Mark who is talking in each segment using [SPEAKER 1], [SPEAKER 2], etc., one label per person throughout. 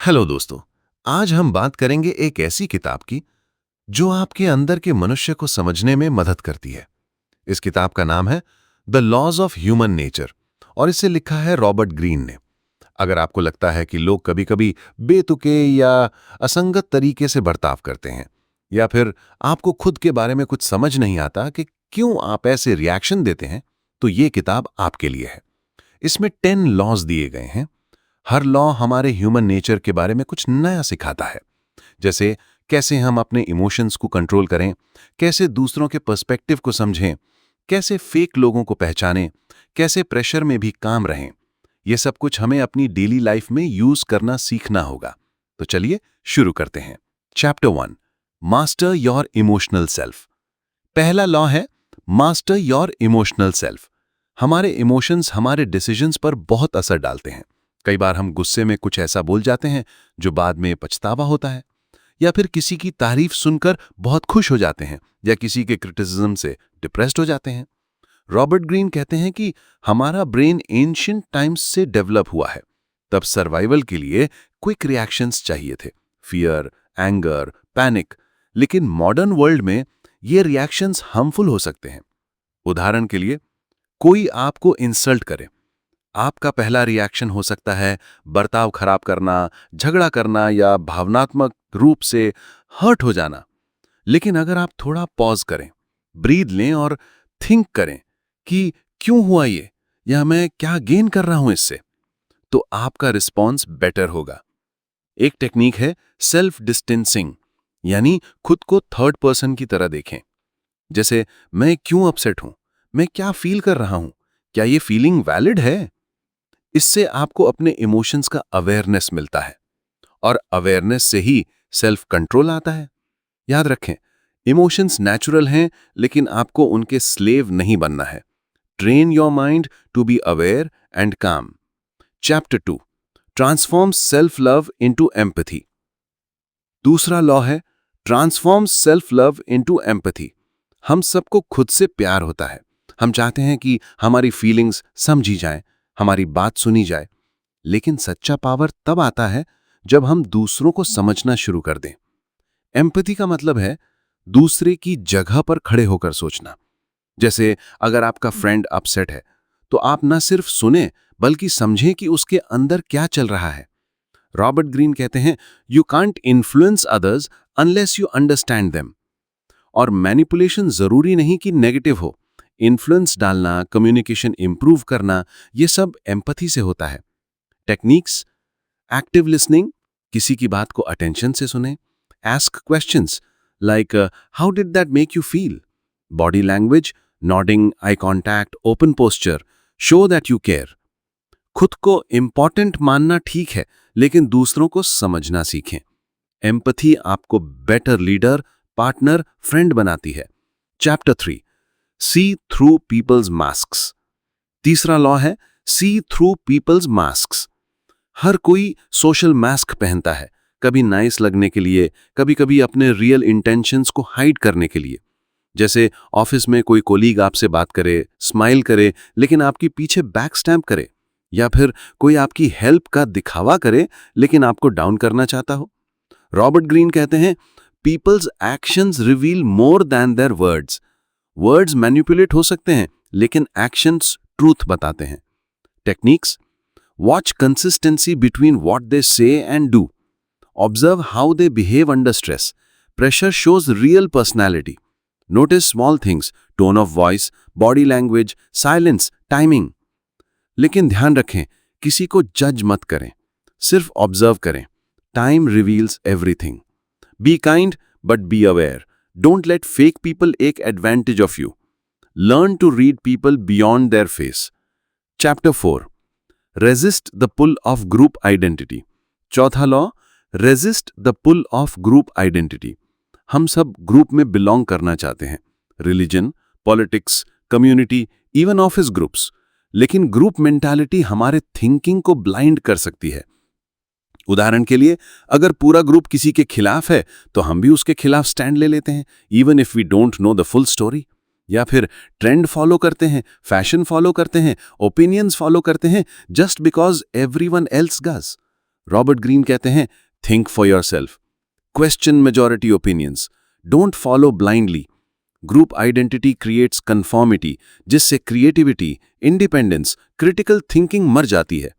[SPEAKER 1] Hello दोस्तों। आज हम बात करेंगे एक ऐसी किताब की जो आपके अंदर के मनुष्य को समझने में मदद करती है। इस किताब का नाम है the laws of human nature और इसे लिखा है रॉबर्ट ग्रीन ने। अगर आपको लगता है कि लोग कभी-कभी बेतुके या असंगत तरीके से बर्ताव करते हैं, या फिर आपको खुद के बारे में कुछ समझ नहीं आता कि क्यों आप ऐसे रिएक्शन देते हैं, तो ये किताब आपके लिए है। इसमें 10 लॉज दिए गए हैं। हर लॉ हमारे ह्यूमन नेचर के बारे में कुछ नया सिखाता है, जैसे कैसे हम अपने इमोशंस को कंट्रोल करें, कैसे दूसरों के पर्सपेक्टिव को समझें, कैसे फेक लोगों को पहचानें, कैसे प्रेशर में भी काम रहें। ये सब कुछ हमें अपनी डेली लाइफ में यूज करना सीखना होगा। तो चलिए शुरू करते हैं। Chapter 1, master your emotional self. पहला लॉ है मास्टर योर इमोशनल सेल्फ। हमारे इमोशंस हमारे डिसीजंस पर बहुत असर डालते हैं। कई बार हम गुस्से में कुछ ऐसा बोल जाते हैं जो बाद में पछतावा होता है, या फिर किसी की तारीफ सुनकर बहुत खुश हो जाते हैं, या किसी के क्रिटिसिज्म से डिप्रेस्ड हो जाते हैं। रॉबर्ट ग्रीन कहते हैं कि हमारा ब्रेन एंशिएंट टाइम्स से डेवलप हुआ है। तब सर्वाइवल के लिए क्विक रिएक्शंस चाहिए थे, फियर, एंगर, पैनिक। लेकिन मॉडर्न वर्ल्ड में ये रिएक्शंस हार्मफुल हो सकते हैं। उदाहरण के लिए, कोई आपको इंसल्ट करे, आपका पहला रिएक्शन हो सकता है बर्ताव खराब करना, झगड़ा करना या भावनात्मक रूप से हर्ट हो जाना। लेकिन अगर आप थोड़ा पॉज करें, ब्रीद लें और थिंक करें कि क्यों हुआ ये, या मैं क्या गेन कर रहा हूं इससे, तो आपका रिस्पॉन्स बेटर होगा। एक टेक्निक है सेल्फ डिस्टेंसिंग, यानी खुद को थर्ड पर्सन की तरह देखें। जैसे, मैं क्यों अपसेट हूं, मैं क्या फील कर रहा हूं, क्या ये फीलिंग वैलिड है। इससे आपको अपने इमोशंस का अवेयरनेस मिलता है, और अवेयरनेस से ही सेल्फ कंट्रोल आता है। याद रखें, इमोशंस नेचुरल हैं, लेकिन आपको उनके स्लेव नहीं बनना है। Train your mind to be aware and calm. Chapter 2, transform self love into empathy. दूसरा लॉ है transform self love into empathy. हम सबको खुद से प्यार होता है। हम चाहते हैं कि हमारी फीलिंग्स समझी जाए, हमारी बात सुनी जाए। लेकिन सच्चा पावर तब आता है जब हम दूसरों को समझना शुरू कर दें। एम्पैथी का मतलब है दूसरे की जगह पर खड़े होकर सोचना। जैसे, अगर आपका फ्रेंड अपसेट है, तो आप न सिर्फ सुने बल्कि समझें कि उसके अंदर क्या चल रहा है। रॉबर्ट ग्रीन कहते हैं, you can't influence others unless you understand them. और मैनिपुलेशन जरूरी नहीं कि नेगेटिव हो। इन्फ्लुएंस डालना, कम्युनिकेशन इंप्रूव करना, ये सब एम्पैथी से होता है। टेक्निक्स: एक्टिव लिसनिंग, किसी की बात को अटेंशन से सुने। Ask questions like how did that make you feel. Body language, nodding, eye contact, open posture show that you care. खुद को इंपॉर्टेंट मानना ठीक है, लेकिन दूसरों को समझना सीखें। एम्पैथी आपको बेटर लीडर, पार्टनर, फ्रेंड बनाती है। चैप्टर 3, सी थ्रू पीपल्स मास्क्स। तीसरा लॉ है सी थ्रू पीपल्स मास्क्स। हर कोई सोशल मास्क पहनता है, कभी नाइस लगने के लिए, कभी कभी अपने रियल इंटेंशंस को हाइड करने के लिए। जैसे, ऑफिस में कोई कोलीग आपसे बात करे, स्माइल करे, लेकिन आपके पीछे बैक स्टैम्प करे। या फिर कोई आपकी हेल्प का दिखावा करे, लेकिन आपको डाउन करना चाहता हो। रॉबर्ट ग्रीन कहते हैं, people's actions reveal more than their words. Words manipulate हो सकते हैं, लेकिन एक्शंस ट्रूथ बताते हैं। Techniques: watch consistency between what they say and do. Observe how they behave under stress. Pressure shows real personality. Notice small things, tone of voice, body language, silence, timing. लेकिन ध्यान रखें, किसी को जज मत करें, सिर्फ ऑब्जर्व करें। Time reveals everything. Be kind but be aware. Don't let fake people take advantage of you. Learn to read people beyond their face. Chapter 4, resist the pull of group identity. चौथा law, resist the pull of group identity. हम सब group में belong करना चाहते हैं, religion, politics, community, even office groups. लेकिन group mentality हमारे thinking को ब्लाइंड कर सकती है। उदाहरण के लिए, अगर पूरा ग्रुप किसी के खिलाफ है, तो हम भी उसके खिलाफ स्टैंड ले लेते हैं, even if we don't know the full story. या फिर ट्रेंड फॉलो करते हैं, फैशन फॉलो करते हैं, ओपिनियंस फॉलो करते हैं, just because everyone else does.
[SPEAKER 2] Robert Greene कहते हैं, think for yourself, question majority opinions, don't follow blindly. Group identity creates conformity, जिससे क्रिएटिविटी, इंडिपेंडेंस, क्रिटिकल थिंकिंग मर जाती है।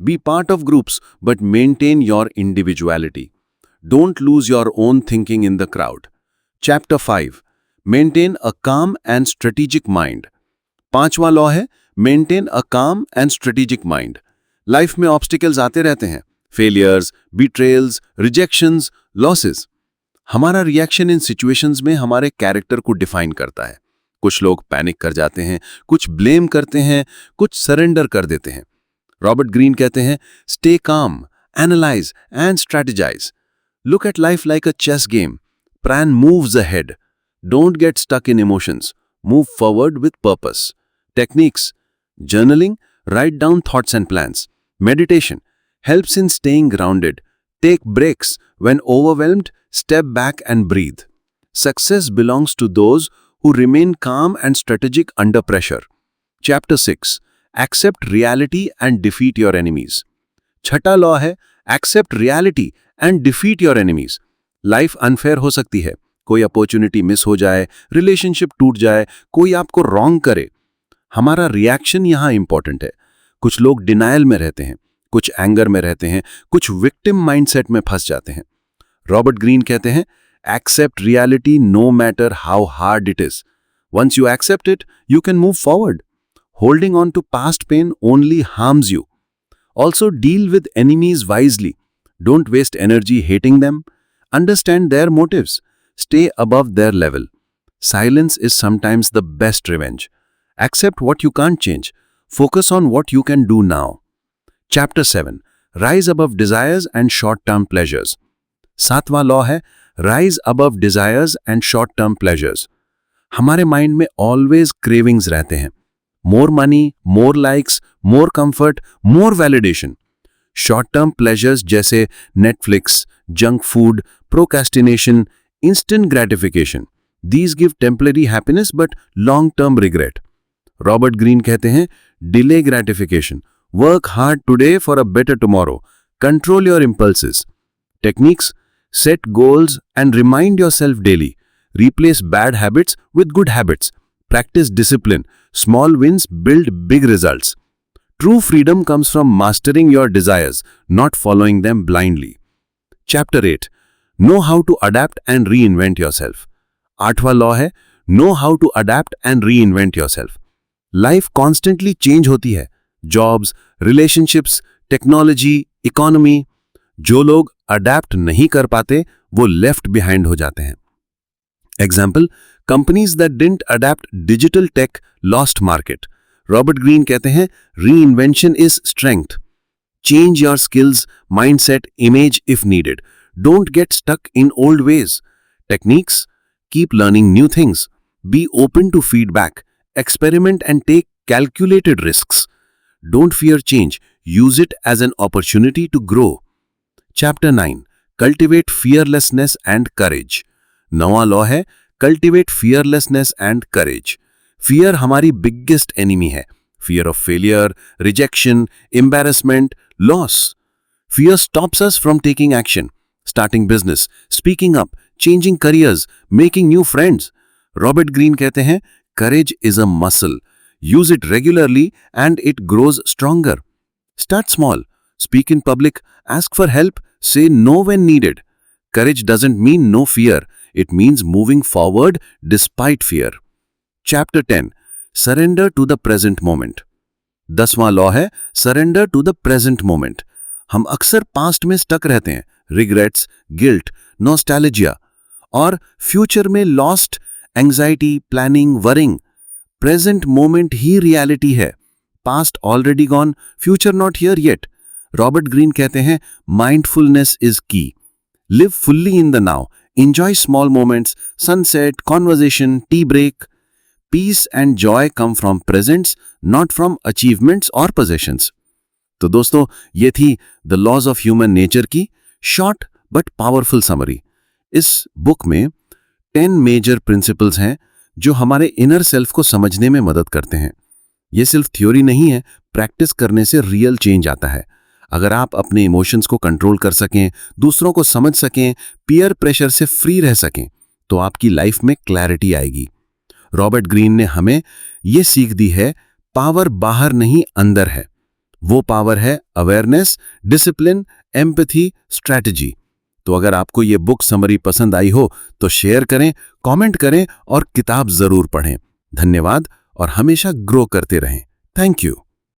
[SPEAKER 2] Be part of groups but maintain your individuality. Don't lose your own thinking in the crowd. Chapter 5, maintain a calm and strategic mind. 5वां law है maintain a calm and strategic mind. Life में obstacles आते रहते हैं, failures, बिट्रेयल्स, rejections, losses. हमारा reaction in situations में हमारे character को डिफाइन करता है। कुछ लोग पैनिक कर जाते हैं, कुछ ब्लेम करते हैं, कुछ सरेंडर कर देते हैं। रॉबर्ट ग्रीन कहते हैं, stay calm, analyze and strategize. Look at life like a chess game. Plan moves ahead. Don't get stuck in emotions. Move forward with purpose. Techniques: journaling, write down thoughts and plans. Meditation helps in staying grounded. Take breaks when overwhelmed, step back and breathe. Success belongs to those who remain calm and strategic under pressure. Chapter 6, accept reality and defeat your enemies. छठा law है accept reality and defeat your enemies. Life unfair हो सकती है, कोई opportunity miss हो जाए, relationship टूट जाए, कोई आपको रॉन्ग करे। हमारा रिएक्शन यहां इंपॉर्टेंट है। कुछ लोग डिनायल में रहते हैं, कुछ एंगर में रहते हैं, कुछ विक्टिम माइंडसेट में फंस जाते हैं। रॉबर्ट ग्रीन कहते हैं, accept reality no matter how hard it is. Once you accept it, you can move forward. Holding on to past pain only harms you. Also deal with enemies wisely. Don't waste energy hating them. Understand their motives. Stay above their level. Silence is sometimes the best revenge. Accept what you can't change. Focus on what you can do now. Chapter 7, rise above desires and short-term pleasures. 7वां law है rise above desires and short-term pleasures. हमारे mind में always cravings रहते हैं। More money, more likes, more comfort, more validation. Short term pleasures जैसे Netflix, junk food, procrastination, instant gratification. These give temporary happiness but long-term regret. Robert Greene कहते हैं, delay gratification. Work hard today for a better tomorrow. Control your impulses. Techniques: set goals and remind yourself daily. Replace bad habits with good habits. Practice discipline. Small wins build big results. True freedom comes from mastering your desires, not following them blindly. Chapter 8, know how to adapt and reinvent yourself. 8वां law है know how to adapt and reinvent yourself. Life constantly change होती है। Jobs, relationships, technology, economy. जो लोग adapt नहीं कर पाते वो लेफ्ट बिहाइंड हो जाते हैं। Example, companies that didn't adapt digital tech lost market. Robert Greene कहते हैं, reinvention is strength. Change your skills, mindset, image if needed. Don't get stuck in old ways. Techniques: keep learning new things. Be open to feedback. Experiment and take calculated risks. Don't fear change. Use it as an opportunity to grow. Chapter 9, cultivate fearlessness and courage. 9वां law है cultivate fearlessness and courage. Fear हमारी biggest enemy है. Fear of failure, rejection, embarrassment, loss. Fear stops us from taking action. Starting business, speaking up, changing careers, making new friends. Robert Greene कहते हैं, courage is a muscle. Use it regularly and it grows stronger. Start small. Speak in public. Ask for help. Say no when needed. Courage doesn't mean no fear. It means moving forward despite fear. Chapter 10, surrender to the present moment. 10वां law है surrender to the present moment. हम अक्सर past में stuck रहते हैं, regrets, guilt, nostalgia, और future में lost, anxiety, planning, worrying. Present moment ही रियलिटी है। Past already gone, future not here yet. Robert Greene कहते हैं, mindfulness is key. Live fully in the now. Enjoy small moments, sunset, conversation, tea break. Peace and joy come from presents, not from achievements और possessions. तो दोस्तों, ये थी the laws of human nature की short but powerful summary. इस book में 10 major principles हैं जो हमारे इनर सेल्फ को समझने में मदद करते हैं. ये सिर्फ थ्योरी नहीं है, प्रैक्टिस करने से रियल चेंज आता है. अगर आप अपने इमोशंस को कंट्रोल कर सकें, दूसरों को समझ सकें, पीयर प्रेशर से फ्री रह सकें, तो आपकी लाइफ में क्लैरिटी आएगी। रॉबर्ट ग्रीन ने हमें ये सीख दी है, पावर बाहर नहीं अंदर है। वो पावर है अवेयरनेस, डिसिप्लिन, एम्पैथी, स्ट्रैटेजी। तो अगर आपको ये बुक समरी पसंद आई हो तो शेयर करें, कमेंट करें और किताब जरूर पढ़ें। धन्यवाद और हमेशा ग्रो करते रहें। Thank you.